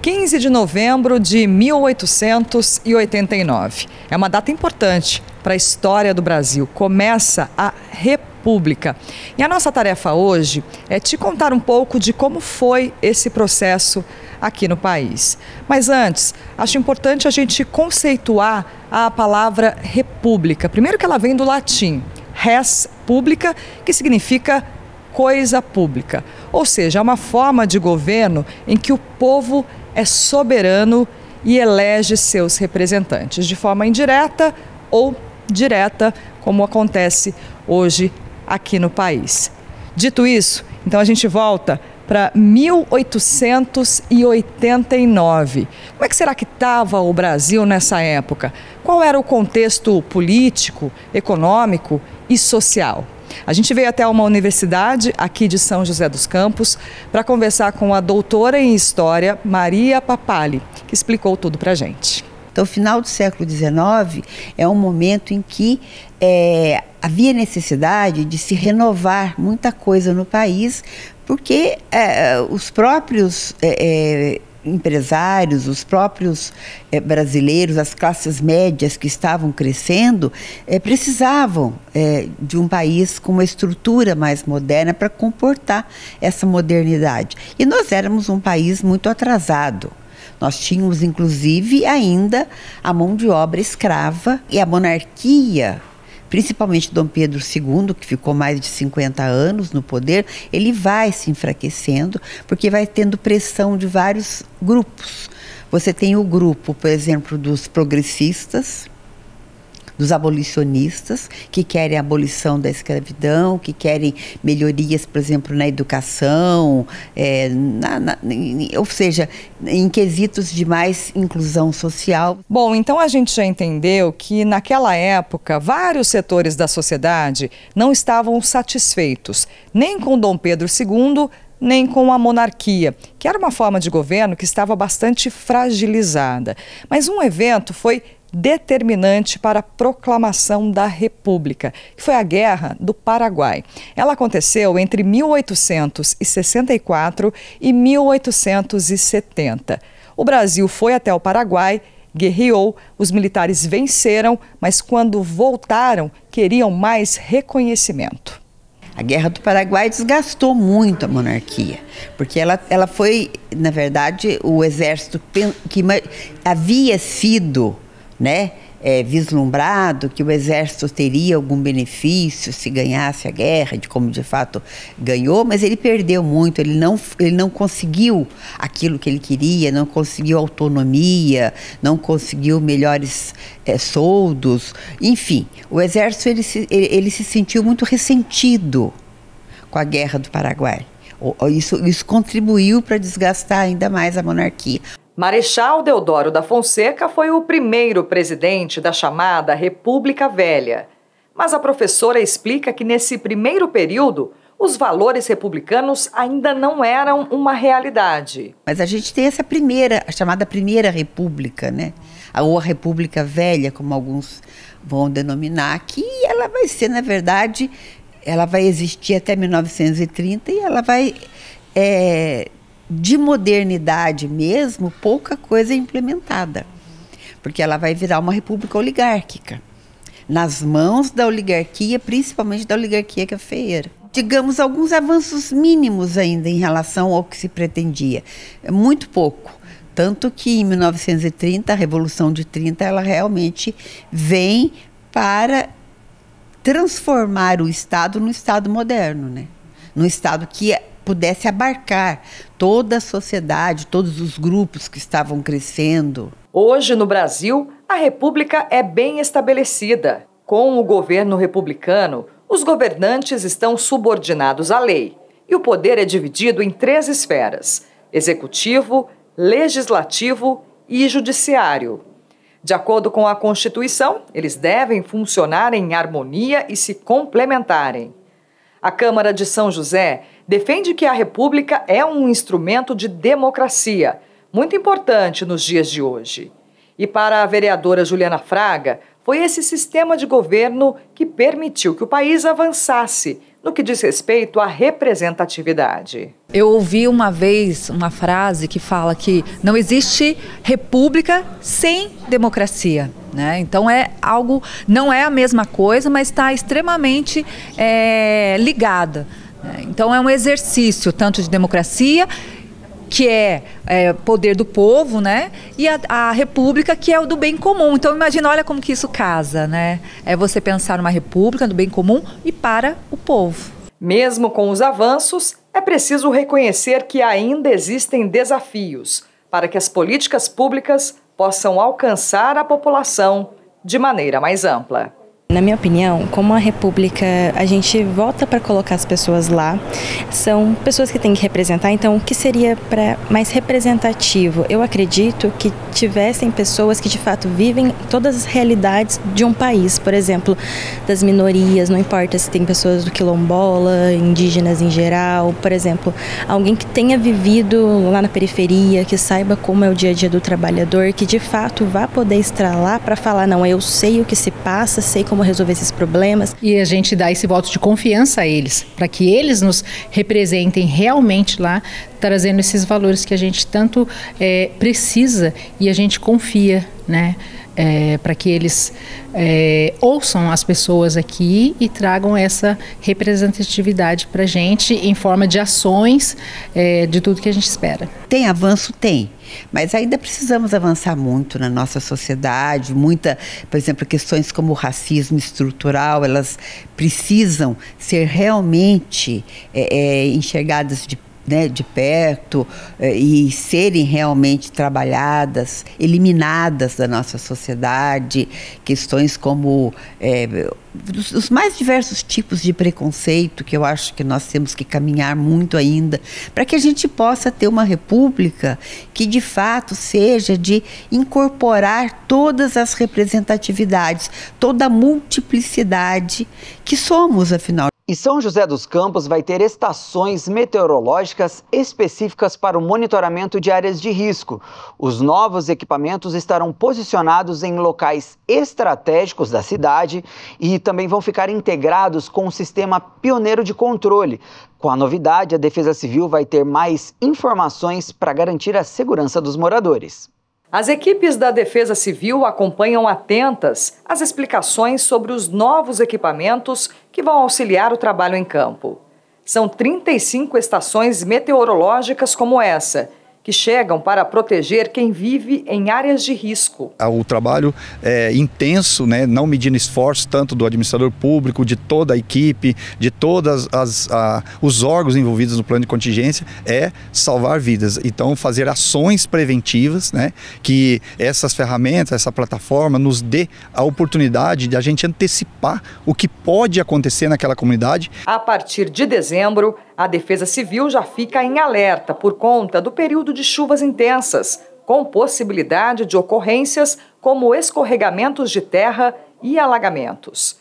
15 de novembro de 1889. É uma data importante para a história do Brasil. Começa a República. E a nossa tarefa hoje é te contar um pouco de como foi esse processo aqui no país. Mas antes, acho importante a gente conceituar a palavra república. Primeiro que ela vem do latim, res publica, que significa coisa pública. Ou seja, é uma forma de governo em que o povo é soberano e elege seus representantes de forma indireta ou direta, como acontece hoje aqui no país. Dito isso, então a gente volta para 1889. Como é que será que estava o Brasil nessa época? Qual era o contexto político, econômico e social? A gente veio até uma universidade aqui de São José dos Campos para conversar com a doutora em História, Maria Papali, que explicou tudo para a gente. Então, o final do século XIX é um momento em que havia necessidade de se renovar muita coisa no país, porque os próprios empresários, os próprios brasileiros, as classes médias que estavam crescendo, precisavam de um país com uma estrutura mais moderna para comportar essa modernidade. E nós éramos um país muito atrasado. Nós tínhamos, inclusive, ainda a mão de obra escrava e a monarquia, principalmente Dom Pedro II, que ficou mais de 50 anos no poder, ele vai se enfraquecendo, porque vai tendo pressão de vários grupos. Você tem o grupo, por exemplo, dos progressistas, dos abolicionistas, que querem a abolição da escravidão, que querem melhorias, por exemplo, na educação, ou seja, em quesitos de mais inclusão social. Bom, então a gente já entendeu que naquela época vários setores da sociedade não estavam satisfeitos, nem com Dom Pedro II, nem com a monarquia, que era uma forma de governo que estava bastante fragilizada. Mas um evento foi determinante para a proclamação da República, que foi a Guerra do Paraguai. Ela aconteceu entre 1864 e 1870. O Brasil foi até o Paraguai, guerreou, os militares venceram, mas quando voltaram, queriam mais reconhecimento. A Guerra do Paraguai desgastou muito a monarquia, porque ela foi, na verdade, o exército que havia sido vislumbrado que o exército teria algum benefício se ganhasse a guerra, de como de fato ganhou, mas ele perdeu muito, ele não conseguiu aquilo que ele queria, não conseguiu autonomia, não conseguiu melhores soldos, enfim, o exército ele se sentiu muito ressentido com a Guerra do Paraguai. Isso contribuiu para desgastar ainda mais a monarquia. Marechal Deodoro da Fonseca foi o primeiro presidente da chamada República Velha. Mas a professora explica que nesse primeiro período, os valores republicanos ainda não eram uma realidade. Mas a gente tem essa a chamada Primeira República, ou a República Velha, como alguns vão denominar, que ela vai ser, na verdade, ela vai existir até 1930 e ela vai... de modernidade mesmo, pouca coisa é implementada, porque ela vai virar uma república oligárquica, nas mãos da oligarquia, principalmente da oligarquia cafeeira. Digamos, alguns avanços mínimos ainda em relação ao que se pretendia, muito pouco, tanto que em 1930, a Revolução de 30, ela realmente vem para transformar o Estado num Estado moderno, num Estado que pudesse abarcar toda a sociedade, todos os grupos que estavam crescendo. Hoje, no Brasil, a República é bem estabelecida. Com o governo republicano, os governantes estão subordinados à lei e o poder é dividido em 3 esferas: executivo, legislativo e judiciário. De acordo com a Constituição, eles devem funcionar em harmonia e se complementarem. A Câmara de São José defende que a República é um instrumento de democracia, muito importante nos dias de hoje. E para a vereadora Juliana Fraga, foi esse sistema de governo que permitiu que o país avançasse no que diz respeito à representatividade. Eu ouvi uma vez uma frase que fala que não existe república sem democracia, né? Então não é a mesma coisa, mas está extremamente ligada. Né? Então é um exercício tanto de democracia, que é poder do povo, né? E a república, que é o do bem comum. Então imagina, olha como que isso casa, né? É você pensar numa república do bem comum e para o povo. Mesmo com os avanços, é preciso reconhecer que ainda existem desafios para que as políticas públicas possam alcançar a população de maneira mais ampla. Na minha opinião, como a República, a gente vota para colocar as pessoas lá, são pessoas que têm que representar, então o que seria mais representativo? Eu acredito que tivessem pessoas que de fato vivem todas as realidades de um país, por exemplo, das minorias, não importa se tem pessoas do quilombola, indígenas em geral, por exemplo, alguém que tenha vivido lá na periferia, que saiba como é o dia a dia do trabalhador, que de fato vá poder estar lá para falar, não, eu sei o que se passa, sei como resolver esses problemas. E a gente dá esse voto de confiança a eles, para que eles nos representem realmente lá, trazendo esses valores que a gente tanto precisa e a gente confia, né? Para que eles ouçam as pessoas aqui e tragam essa representatividade para a gente em forma de ações de tudo que a gente espera. Tem avanço? Tem. Mas ainda precisamos avançar muito na nossa sociedade. Por exemplo, questões como o racismo estrutural, elas precisam ser realmente enxergadas de perto e serem realmente trabalhadas, eliminadas da nossa sociedade, questões como os mais diversos tipos de preconceito, que eu acho que nós temos que caminhar muito ainda, para que a gente possa ter uma república que de fato seja de incorporar todas as representatividades, toda a multiplicidade que somos, afinal. E São José dos Campos vai ter estações meteorológicas específicas para o monitoramento de áreas de risco. Os novos equipamentos estarão posicionados em locais estratégicos da cidade e também vão ficar integrados com o sistema pioneiro de controle. Com a novidade, a Defesa Civil vai ter mais informações para garantir a segurança dos moradores. As equipes da Defesa Civil acompanham atentas as explicações sobre os novos equipamentos que vão auxiliar o trabalho em campo. São 35 estações meteorológicas como essa, que chegam para proteger quem vive em áreas de risco. O trabalho é intenso, né? Não medindo esforços tanto do administrador público, de toda a equipe, de todos os órgãos envolvidos no plano de contingência, é salvar vidas. Então, fazer ações preventivas, né? Que essas ferramentas, essa plataforma nos dê a oportunidade de a gente antecipar o que pode acontecer naquela comunidade. A partir de dezembro, a Defesa Civil já fica em alerta por conta do período de chuvas intensas, com possibilidade de ocorrências como escorregamentos de terra e alagamentos.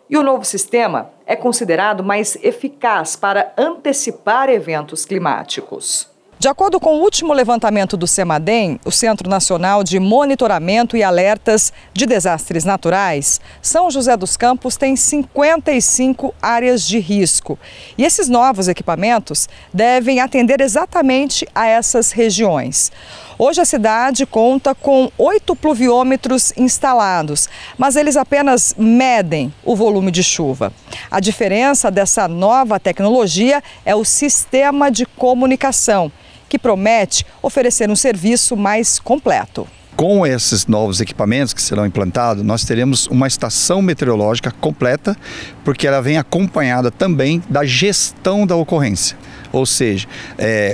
E o novo sistema é considerado mais eficaz para antecipar eventos climáticos. De acordo com o último levantamento do CEMADEM, o Centro Nacional de Monitoramento e Alertas de Desastres Naturais, São José dos Campos tem 55 áreas de risco. E esses novos equipamentos devem atender exatamente a essas regiões. Hoje a cidade conta com 8 pluviômetros instalados, mas eles apenas medem o volume de chuva. A diferença dessa nova tecnologia é o sistema de comunicação, que promete oferecer um serviço mais completo. Com esses novos equipamentos que serão implantados, nós teremos uma estação meteorológica completa, porque ela vem acompanhada também da gestão da ocorrência. Ou seja,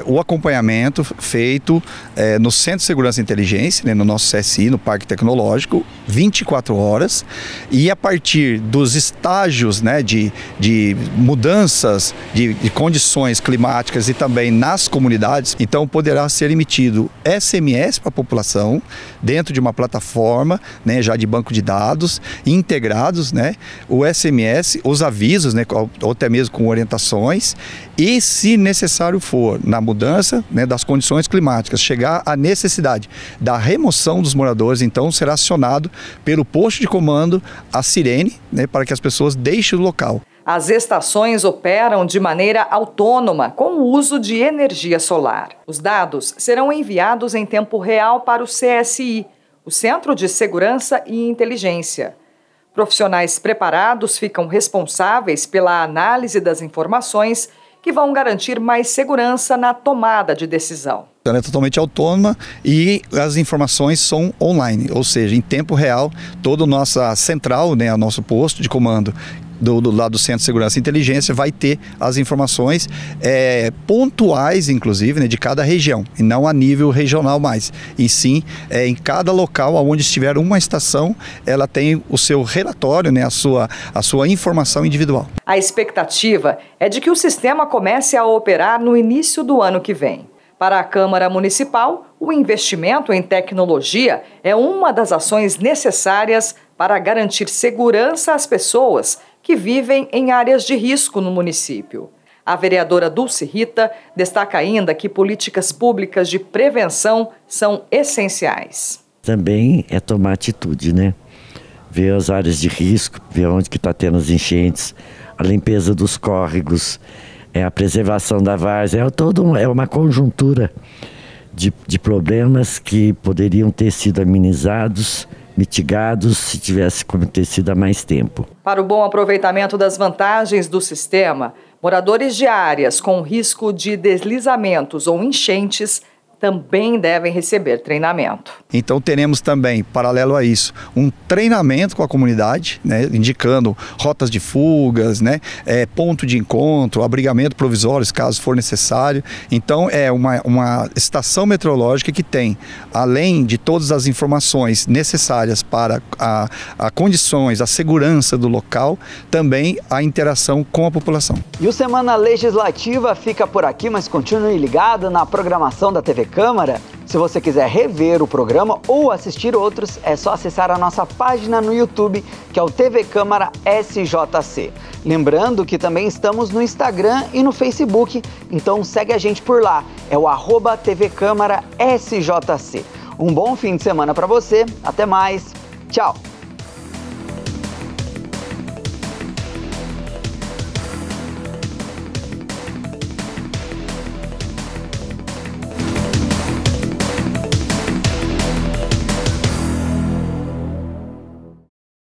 o acompanhamento feito no Centro de Segurança e Inteligência, né, no nosso CSI, no Parque Tecnológico, 24 horas, e a partir dos estágios, né, de mudanças de condições climáticas e também nas comunidades, então poderá ser emitido SMS para a população dentro de uma plataforma, né, já de banco de dados integrados, né, o SMS, os avisos, né, ou até mesmo com orientações, e se necessário for, na mudança, né, das condições climáticas, chegar à necessidade da remoção dos moradores, então será acionado pelo posto de comando a sirene, né, para que as pessoas deixem o local. As estações operam de maneira autônoma, com o uso de energia solar. Os dados serão enviados em tempo real para o CSI, o Centro de Segurança e Inteligência. Profissionais preparados ficam responsáveis pela análise das informações que vão garantir mais segurança na tomada de decisão. Ela é totalmente autônoma e as informações são online, ou seja, em tempo real, toda a nossa central, né, o nosso posto de comando do lado do Centro de Segurança e Inteligência vai ter as informações pontuais, inclusive, né, de cada região, e não a nível regional mais. E sim, em cada local onde estiver uma estação, ela tem o seu relatório, né, a sua informação individual. A expectativa é de que o sistema comece a operar no início do ano que vem. Para a Câmara Municipal, o investimento em tecnologia é uma das ações necessárias para garantir segurança às pessoas que vivem em áreas de risco no município. A vereadora Dulce Rita destaca ainda que políticas públicas de prevenção são essenciais. Também é tomar atitude, né? Ver as áreas de risco, ver onde que está tendo as enchentes, a limpeza dos córregos, a preservação da várzea, é uma conjuntura de problemas que poderiam ter sido amenizados, mitigados se tivesse acontecido há mais tempo. Para o bom aproveitamento das vantagens do sistema, moradores de áreas com risco de deslizamentos ou enchentes também devem receber treinamento. Então teremos também, paralelo a isso, um treinamento com a comunidade, né, indicando rotas de fugas, né, ponto de encontro, abrigamento provisório, caso for necessário. Então é uma estação meteorológica que tem, além de todas as informações necessárias para a condições, a segurança do local, também a interação com a população. E o Semana Legislativa fica por aqui, mas continue ligado na programação da TV Câmara. Se você quiser rever o programa ou assistir outros, é só acessar a nossa página no YouTube, que é o TV Câmara SJC. Lembrando que também estamos no Instagram e no Facebook, então segue a gente por lá, é o @TV Câmara SJC. Um bom fim de semana para você, até mais, tchau!